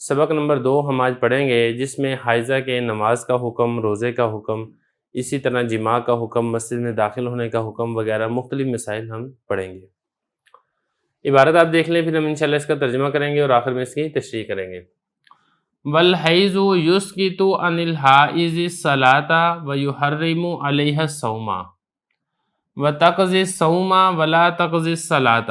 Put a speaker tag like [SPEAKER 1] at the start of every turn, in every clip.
[SPEAKER 1] سبق نمبر 2 ہم آج پڑھیں گے، جس میں حائضہ کے نماز کا حکم، روزے کا حکم، اسی طرح جماع کا حکم، مسجد میں داخل ہونے کا حکم وغیرہ مختلف مسائل ہم پڑھیں گے۔ عبارت آپ دیکھ لیں، پھر ہم انشاءاللہ اس کا ترجمہ کریں گے اور آخر میں اس کی تشریح کریں گے۔ والحیض یسقط عن الحائض الصلاۃ ویحرم علیہا الصوم وتقضی الصوم ولا تقضی الصلاۃ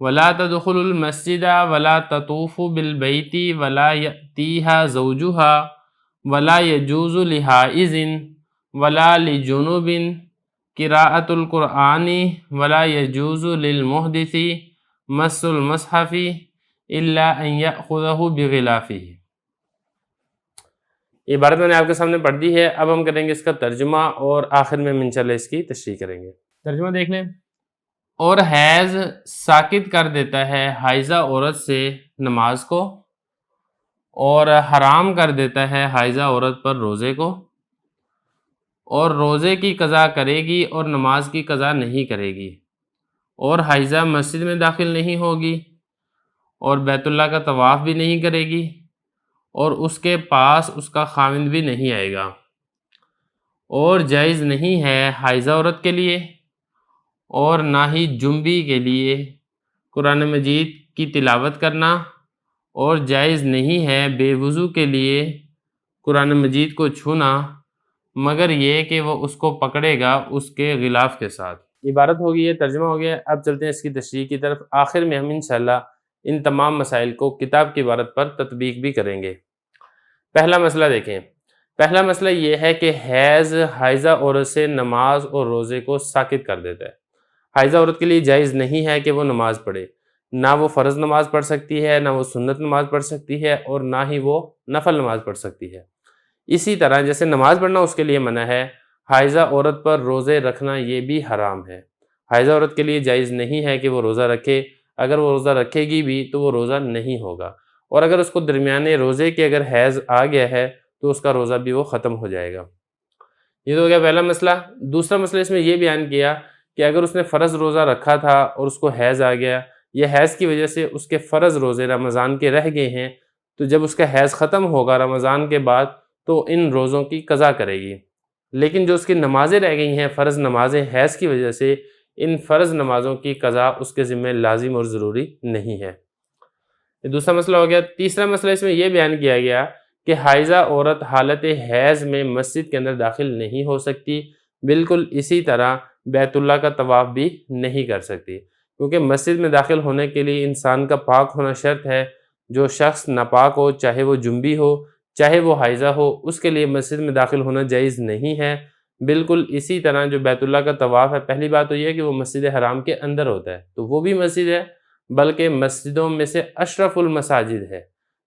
[SPEAKER 1] ولا تدخل المسجد ولا تطوف بالبیت ولا یأتیہا زوجہا ولا یجوز لحائض ولا لجنوب قراءۃ القرآن ولا یجوز للمحدث مس المصحف الا ان یأخذہ بغلافہ۔ عبارت میں نے آپ کے سامنے پڑھ دی ہے، اب ہم کریں گے اس کا ترجمہ اور آخر میں انشاءاللہ اس کی تشریح کریں گے۔ ترجمہ دیکھ لیں۔ اور حیض ساکت کر دیتا ہے حائضہ عورت سے نماز کو، اور حرام کر دیتا ہے حائضہ عورت پر روزے کو، اور روزے کی قضا کرے گی اور نماز کی قضا نہیں کرے گی، اور حائضہ مسجد میں داخل نہیں ہوگی، اور بیت اللہ کا طواف بھی نہیں کرے گی، اور اس کے پاس اس کا خاوند بھی نہیں آئے گا، اور جائز نہیں ہے حائضہ عورت کے لیے اور نہ ہی جنبی کے لیے قرآن مجید کی تلاوت کرنا، اور جائز نہیں ہے بے وضو کے لیے قرآن مجید کو چھونا، مگر یہ کہ وہ اس کو پکڑے گا اس کے غلاف کے ساتھ۔ عبارت ہو گئی ہے، ترجمہ ہو گیا، اب چلتے ہیں اس کی تشریح کی طرف۔ آخر میں ہم انشاءاللہ ان تمام مسائل کو کتاب کی عبارت پر تطبیق بھی کریں گے۔ پہلا مسئلہ دیکھیں۔ پہلا مسئلہ یہ ہے کہ حیض حائضہ عورت سے نماز اور روزے کو ساکت کر دیتا ہے۔ حائضہ عورت کے لیے جائز نہیں ہے کہ وہ نماز پڑھے، نہ وہ فرض نماز پڑھ سکتی ہے، نہ وہ سنت نماز پڑھ سکتی ہے، اور نہ ہی وہ نفل نماز پڑھ سکتی ہے۔ اسی طرح جیسے نماز پڑھنا اس کے لیے منع ہے، حائضہ عورت پر روزے رکھنا یہ بھی حرام ہے۔ حائضہ عورت کے لیے جائز نہیں ہے کہ وہ روزہ رکھے، اگر وہ روزہ رکھے گی بھی تو وہ روزہ نہیں ہوگا، اور اگر اس کو درمیانے روزے کے اگر حیض آ گیا ہے تو اس کا روزہ بھی وہ ختم ہو جائے گا۔ یہ تو ہو گیا پہلا مسئلہ۔ دوسرا مسئلہ اس میں یہ بیان کیا کہ اگر اس نے فرض روزہ رکھا تھا اور اس کو حیض آ گیا، یہ حیض کی وجہ سے اس کے فرض روزے رمضان کے رہ گئے ہیں، تو جب اس کا حیض ختم ہوگا رمضان کے بعد تو ان روزوں کی قضا کرے گی، لیکن جو اس کی نمازیں رہ گئی ہیں فرض نمازیں حیض کی وجہ سے، ان فرض نمازوں کی قضا اس کے ذمہ لازم اور ضروری نہیں ہے۔ یہ دوسرا مسئلہ ہو گیا۔ تیسرا مسئلہ اس میں یہ بیان کیا گیا کہ حائضہ عورت حالت حیض میں مسجد کے اندر داخل نہیں ہو سکتی، بالکل اسی طرح بیت اللہ کا طواف بھی نہیں کر سکتی، کیونکہ مسجد میں داخل ہونے کے لیے انسان کا پاک ہونا شرط ہے۔ جو شخص ناپاک ہو، چاہے وہ جنبی ہو چاہے وہ حائضہ ہو، اس کے لیے مسجد میں داخل ہونا جائز نہیں ہے۔ بالکل اسی طرح جو بیت اللہ کا طواف ہے، پہلی بات تو یہ ہے کہ وہ مسجد حرام کے اندر ہوتا ہے، تو وہ بھی مسجد ہے، بلکہ مسجدوں میں سے اشرف المساجد ہے،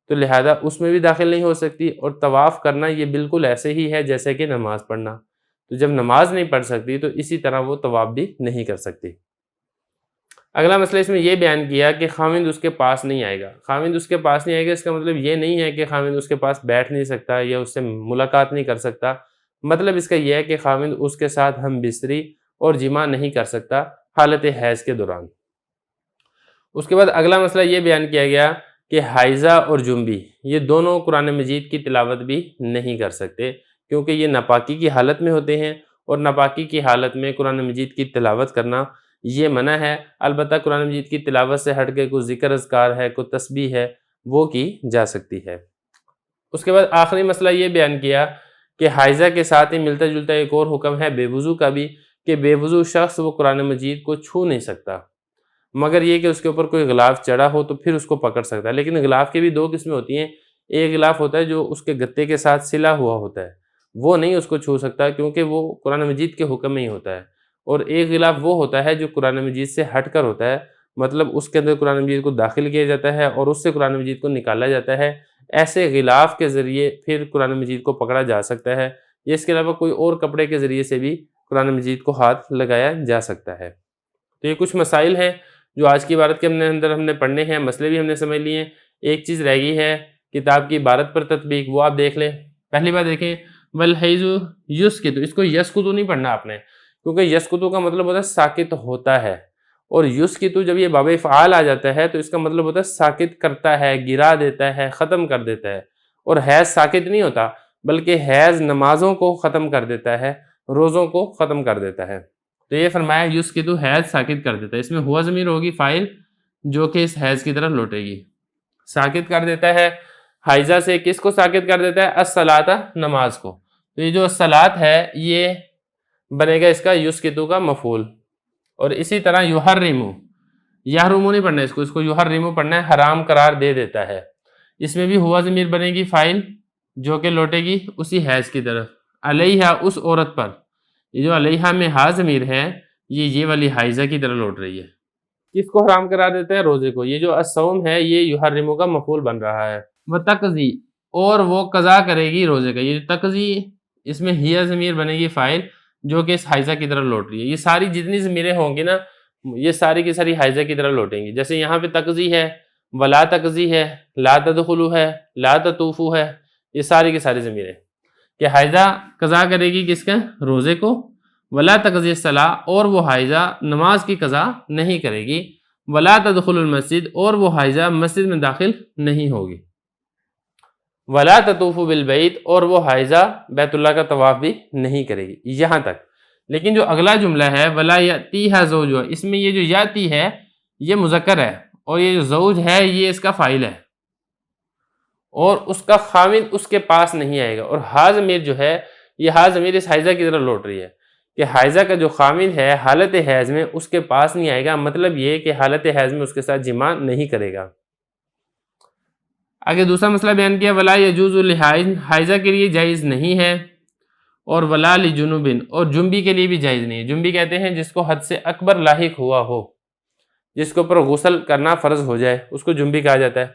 [SPEAKER 1] تو لہذا اس میں بھی داخل نہیں ہو سکتی، اور طواف کرنا یہ بالکل ایسے ہی ہے جیسے کہ نماز پڑھنا، تو جب نماز نہیں پڑھ سکتی تو اسی طرح وہ طواف بھی نہیں کر سکتی۔ اگلا مسئلہ اس میں یہ بیان کیا کہ خاوند اس کے پاس نہیں آئے گا۔ خاوند اس کے پاس نہیں آئے گا، اس کا مطلب یہ نہیں ہے کہ خاوند اس کے پاس بیٹھ نہیں سکتا یا اس سے ملاقات نہیں کر سکتا، مطلب اس کا یہ ہے کہ خاوند اس کے ساتھ ہم بستری اور جماع نہیں کر سکتا حالت حیض کے دوران۔ اس کے بعد اگلا مسئلہ یہ بیان کیا گیا کہ حائضہ اور جنبی یہ دونوں قرآن مجید کی تلاوت بھی نہیں کر سکتے، کیونکہ یہ ناپاکی کی حالت میں ہوتے ہیں، اور ناپاکی کی حالت میں قرآن مجید کی تلاوت کرنا یہ منع ہے۔ البتہ قرآن مجید کی تلاوت سے ہٹ کے کوئی ذکر اذکار ہے، کوئی تسبیح ہے، وہ کی جا سکتی ہے۔ اس کے بعد آخری مسئلہ یہ بیان کیا کہ حائضہ کے ساتھ ہی ملتا جلتا ایک اور حکم ہے بے وضو کا بھی، کہ بے وضو شخص وہ قرآن مجید کو چھو نہیں سکتا، مگر یہ کہ اس کے اوپر کوئی غلاف چڑھا ہو تو پھر اس کو پکڑ سکتا ہے۔ لیکن غلاف کی بھی دو قسمیں ہوتی ہیں، ایک غلاف ہوتا ہے جو اس کے گتے کے ساتھ سلا ہوا ہوتا ہے، وہ نہیں اس کو چھو سکتا کیونکہ وہ قرآن مجید کے حکم میں ہی ہوتا ہے، اور ایک غلاف وہ ہوتا ہے جو قرآن مجید سے ہٹ کر ہوتا ہے، مطلب اس کے اندر قرآن مجید کو داخل کیا جاتا ہے اور اس سے قرآن مجید کو نکالا جاتا ہے۔ ایسے غلاف کے ذریعے پھر قرآن مجید کو پکڑا جا سکتا ہے، یا اس کے علاوہ کوئی اور کپڑے کے ذریعے سے بھی قرآن مجید کو ہاتھ لگایا جا سکتا ہے۔ تو یہ کچھ مسائل ہیں جو آج کی عبارت کے اندر ہم نے پڑھنے ہیں، مسئلے بھی ہم نے سمجھ لیے ہیں۔ ایک چیز رہ گئی ہے کتاب کی عبارت پر تطبیق، وہ آپ دیکھ لیں۔ پہلی بات دیکھیں، والحیض یسکت، اس کو یسکتو نہیں پڑھنا آپ نے، کیونکہ یسکتو کا مطلب ہوتا ہے ساکت ہوتا ہے، اور یسکتو جب یہ باب افعال آ جاتا ہے تو اس کا مطلب ہوتا ہے ساکت کرتا ہے، گرا دیتا ہے، ختم کر دیتا ہے۔ اور حیض ساکت نہیں ہوتا، بلکہ حیض نمازوں کو ختم کر دیتا ہے، روزوں کو ختم کر دیتا ہے۔ تو یہ فرمایا یسکتو، حیض ساکت کر دیتا ہے، اس میں ہوا ضمیر ہوگی فاعل جو کہ اس حیض کی طرف لوٹے گی۔ ساکت کر دیتا ہے حائضہ سے، کس کو ساکت کر دیتا ہے؟ الصلاۃ، نماز کو۔ تو یہ جو الصلاۃ ہے یہ بنے گا اس کا یسکتو کا مفعول۔ اور اسی طرح یحرمو، یحرمو نہیں پڑھنا اس کو یحرمو پڑھنا ہے، حرام قرار دے دیتا ہے۔ اس میں بھی ہوا ضمیر بنے گی فاعل جو کہ لوٹے گی اسی حیض کی طرف، علیہا، اس عورت پر۔ یہ جو علیہا میں ہا ضمیر ہے یہ والی حائضہ کی طرح لوٹ رہی ہے۔ کس کو حرام قرار دیتا ہے؟ روزے کو۔ یہ جو الصوم ہے یہ یحرمو کا مفعول بن رہا ہے۔ وتقضی، اور وہ قضا کرے گی روزے کا۔ یہ تقضی، اس میں ہیا ضمیر بنے گی فاعل جو کہ اس حائضہ کی طرح لوٹ رہی ہے۔ یہ ساری جتنی ضمیریں ہوں گی نا یہ ساری کی ساری حائضہ کی طرح لوٹیں گی۔ جیسے یہاں پہ تقضی ہے، ولا تقضی ہے، لا تدخلو ہے، لا تطوفو ہے، یہ ساری کی ساری ضمیریں کہ حائضہ قضا کرے گی کس کا؟ روزے کو۔ ولا تقضی الصلاۃ، اور وہ حائضہ نماز کی قضا نہیں کرے گی۔ ولا تدخل المسجد، اور وہ حائضہ مسجد میں داخل نہیں ہوگی۔ ولا تطوف بالبیت، اور وہ حائضہ بیت اللہ کا طواف بھی نہیں کرے گی، یہاں تک۔ لیکن جو اگلا جملہ ہے ولا یاتیھا زوجھا، اس میں یہ جو یاتی ہے یہ مذکر ہے، اور یہ جو زوج ہے یہ اس کا فاعل ہے، اور اس کا خامن اس کے پاس نہیں آئے گا۔ اور ہا ضمیر جو ہے یہ ہا ضمیر اس حائضہ کی طرف لوٹ رہی ہے کہ حائضہ کا جو خامن ہے حالت حیض میں اس کے پاس نہیں آئے گا، مطلب یہ کہ حالت حیض میں اس کے ساتھ جماع نہیں کرے گا۔ آگے دوسرا مسئلہ بیان کیا، ولا یجوز لحائض، حائضہ کے لیے جائز نہیں ہے، اور ولا لجنوب، اور جنبی کے لیے بھی جائز نہیں ہے۔ جنبی کہتے ہیں جس کو حد سے اکبر لاحق ہوا ہو، جس کے اوپر غسل کرنا فرض ہو جائے، اس کو جنبی کہا جاتا ہے۔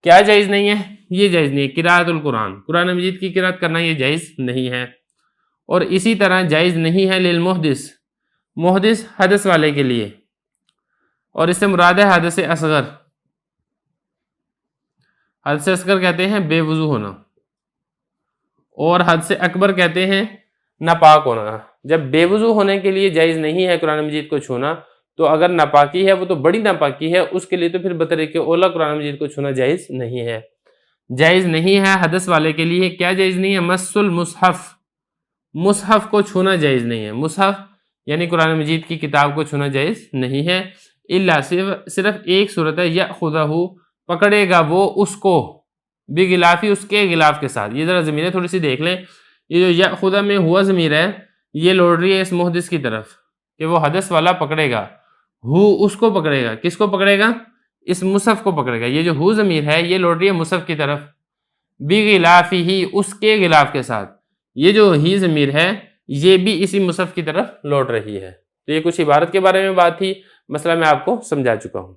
[SPEAKER 1] کیا جائز نہیں ہے؟ یہ جائز نہیں ہے قراءۃ القرآن، قرآن مجید کی قراءت کرنا یہ جائز نہیں ہے۔ اور اسی طرح جائز نہیں ہے للمحدث، محدث حدث والے کے لیے، اور اس سے مراد ہے حدث اصغر۔ حدث اصغر کہتے ہیں بے وضو ہونا، اور حدث اکبر کہتے ہیں ناپاک ہونا۔ جب بے وضو ہونے کے لیے جائز نہیں ہے قرآن مجید کو چھونا، تو اگر ناپاکی ہے وہ تو بڑی ناپاکی ہے، اس کے لیے تو پھر بطریق اولا قرآن مجید کو چھونا جائز نہیں ہے۔ جائز نہیں ہے حدث والے کے لیے، کیا جائز نہیں ہے؟ مس المصحف، مصحف کو چھونا جائز نہیں ہے۔ مصحف یعنی قرآن مجید کی کتاب کو چھونا جائز نہیں ہے، الا صرف ایک صورت ہے، یأخذہ، پکڑے گا وہ اس کو، بغلافی، اس کے غلاف کے ساتھ۔ یہ ذرا ضمیریں تھوڑی سی دیکھ لیں، یہ جو یأخذہ میں ہوا ضمیر ہے یہ لوٹ رہی ہے اس محدث کی طرف کہ وہ حدث والا پکڑے گا، ہو اس کو پکڑے گا، کس کو پکڑے گا؟ اس مصحف کو پکڑے گا۔ یہ جو ہو ضمیر ہے یہ لوٹ رہی ہے مصحف کی طرف، بغلافہ، اس کے غلاف کے ساتھ۔ یہ جو ہی ضمیر ہے یہ بھی اسی مصحف کی طرف لوٹ رہی ہے۔ تو یہ کچھ عبارت کے بارے میں بات تھی، مسئلہ میں آپ کو سمجھا چکا ہوں۔